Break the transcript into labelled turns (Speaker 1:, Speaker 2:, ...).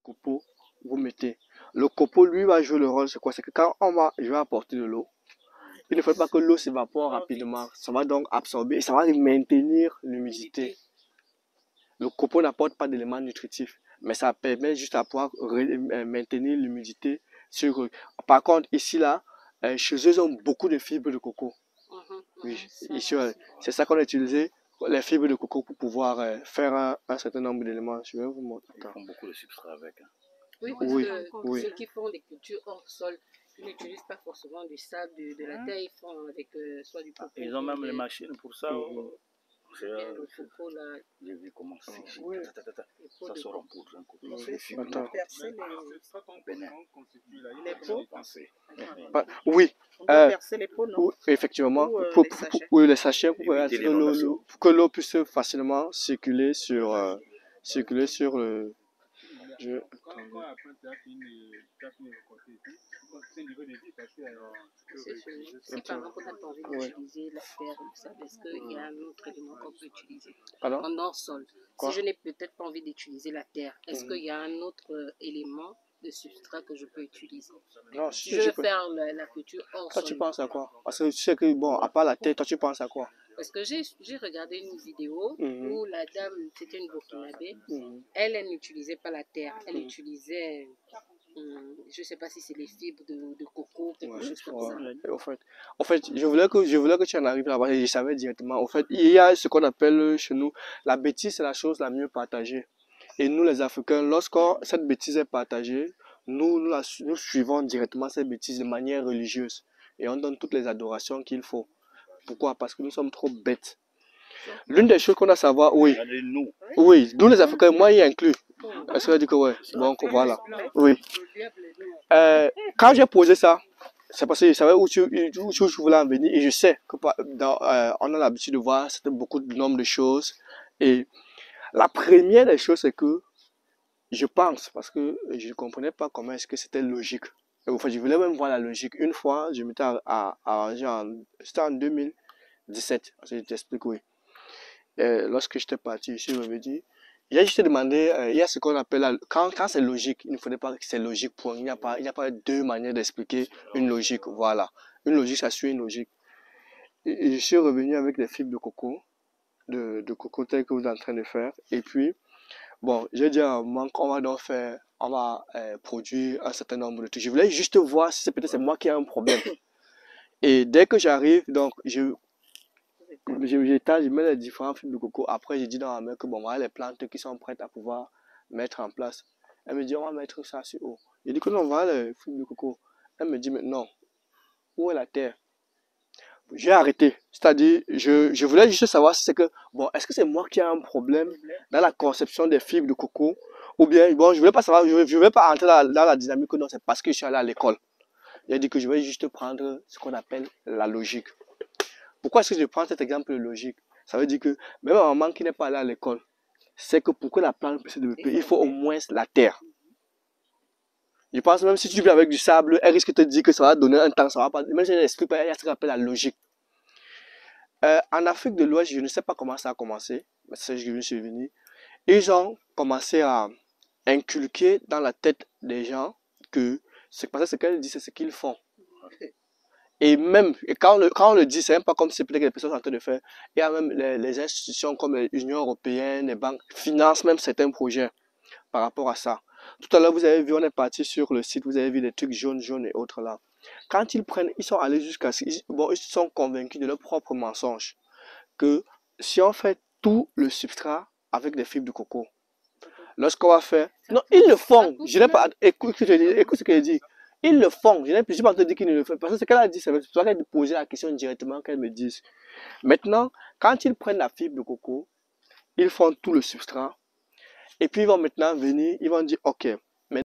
Speaker 1: copeaux, vous mettez. Le copeau, lui, va jouer le rôle, c'est quoi? C'est que quand je vais apporter de l'eau, il ne faut pas que l'eau s'évapore rapidement. Ça va donc absorber et ça va maintenir l'humidité. Le copeau n'apporte pas d'éléments nutritifs, mais ça permet juste à pouvoir maintenir l'humidité sur eux. Par contre, ici, là, chez eux, ils ont beaucoup de fibres de coco. Oui, ici, c'est ça qu'on a utilisé, les fibres de coco, pour pouvoir faire un certain nombre d'éléments. Je vais vous montrer.
Speaker 2: Ils font beaucoup de substrat avec. Hein.
Speaker 3: Oui, parce que ceux qui font des cultures hors sol, ils n'utilisent pas forcément du sable, de la terre, ils font avec soit du coco.
Speaker 2: Ils ont même les machines pour ça.
Speaker 3: Le coco, là.
Speaker 2: J'ai vu comment c'est. Ça sort en poudre.
Speaker 1: Oui.
Speaker 4: On doit percer les pots, non?
Speaker 1: Effectivement.
Speaker 4: Les sachets.
Speaker 1: Oui, les sachets pour que l'eau puisse facilement circuler sur le.
Speaker 3: Si par exemple on n'a pas envie d'utiliser la terre, est-ce qu'il y a un autre élément qu'on peut utiliser
Speaker 1: en
Speaker 3: hors sol? Si je n'ai peut-être pas envie d'utiliser la terre, est-ce qu'il y a un autre élément de substrat que je peux utiliser?
Speaker 1: Non,
Speaker 3: si je veux faire la culture hors sol.
Speaker 1: Toi, tu penses à quoi? Parce que tu sais que, bon, à part la terre, toi, tu penses à quoi?
Speaker 3: Parce que j'ai regardé une vidéo où la dame, c'était une Burkinabé, elle n'utilisait pas la terre, elle utilisait, je ne sais pas si c'est les fibres de coco, quelque chose comme ça.
Speaker 1: En fait, je voulais que tu en arrives là-bas et je savais directement. En fait, il y a ce qu'on appelle chez nous, la bêtise, c'est la chose la mieux partagée. Et nous, les Africains, lorsque cette bêtise est partagée, nous suivons directement cette bêtise de manière religieuse. Et on donne toutes les adorations qu'il faut. Pourquoi? Parce que nous sommes trop bêtes. L'une des choses qu'on doit savoir, oui, nous les Africains, moi y inclus. Est-ce que tu dis que ouais? Donc voilà, oui. Quand j'ai posé ça, c'est parce que je savais où tu voulais en venir et je sais que on a l'habitude de voir beaucoup de nombre de choses. Et la première des choses, c'est que je pense, parce que je ne comprenais pas comment est-ce que c'était logique. Enfin, je voulais même voir la logique. Une fois, je m'étais arrangé, c'était en 2017, je t'explique, oui. Lorsque j'étais parti, je suis revenu. J'ai juste demandé, il y a ce qu'on appelle, quand c'est logique, il ne faudrait pas que c'est logique pour il n'y a pas deux manières d'expliquer une logique, voilà. Une logique, ça suit une logique. Et je suis revenu avec des fibres de coco, de coco tel que vous êtes en train de faire. Et puis, bon, j'ai dit à maman qu'on va donc faire, on va produire un certain nombre de trucs. Je voulais juste voir si peut-être c'est moi qui ai un problème. Et dès que j'arrive, donc, je mets les différents fibres de coco. Après, j'ai dit dans ma main que bon, voilà les plantes qui sont prêtes à pouvoir mettre en place. Elle me dit, on va mettre ça sur eau. J'ai dit que non, voilà les fibres de coco. Elle me dit, mais non, où est la terre? J'ai arrêté. C'est-à-dire, je voulais juste savoir si c'est que, bon, est-ce que c'est moi qui ai un problème dans la conception des fibres de coco? Ou bien, bon, je voulais pas savoir, je voulais pas entrer dans la dynamique, non, c'est parce que je suis allé à l'école. J'ai dit que je vais juste prendre ce qu'on appelle la logique. Pourquoi est-ce que je prends cet exemple de logique? Ça veut dire que même un maman qui n'est pas allé à l'école, c'est que pour que la plante puisse se développer, il faut au moins la terre. Je pense même si tu vis avec du sable, elle risque de te dire que ça va donner un temps, ça va pas. Même si elle explique pas, il y a ce qu'on appelle la logique. En Afrique de l'Ouest, je ne sais pas comment ça a commencé, mais c'est ce que je suis venu. Ils ont commencé à inculquer dans la tête des gens que c'est parce que ce qu'elle dit, c'est ce qu'ils font. Et même, quand on le dit, c'est même pas comme si peut-être que les personnes sont en train de faire. Il y a même les institutions comme l'Union européenne, les banques financent même certains projets par rapport à ça. Tout à l'heure, vous avez vu, on est parti sur le site, vous avez vu des trucs jaunes et autres là. Quand ils prennent, ils sont allés jusqu'à bon, ils sont convaincus de leur propre mensonge. Que si on fait tout le substrat avec des fibres de coco, lorsqu'on va faire, non, ils le font. Je n'ai pas, écoute ce qu'elle dit. Ils le font. Je n'ai pas te dire qu'ils ne le font. Parce que ce qu'elle a dit, c'est pour qu'elle me pose la question directement, qu'elle me dise. Maintenant, quand ils prennent la fibre de coco, ils font tout le substrat. Et puis ils vont maintenant venir, ils vont dire, ok,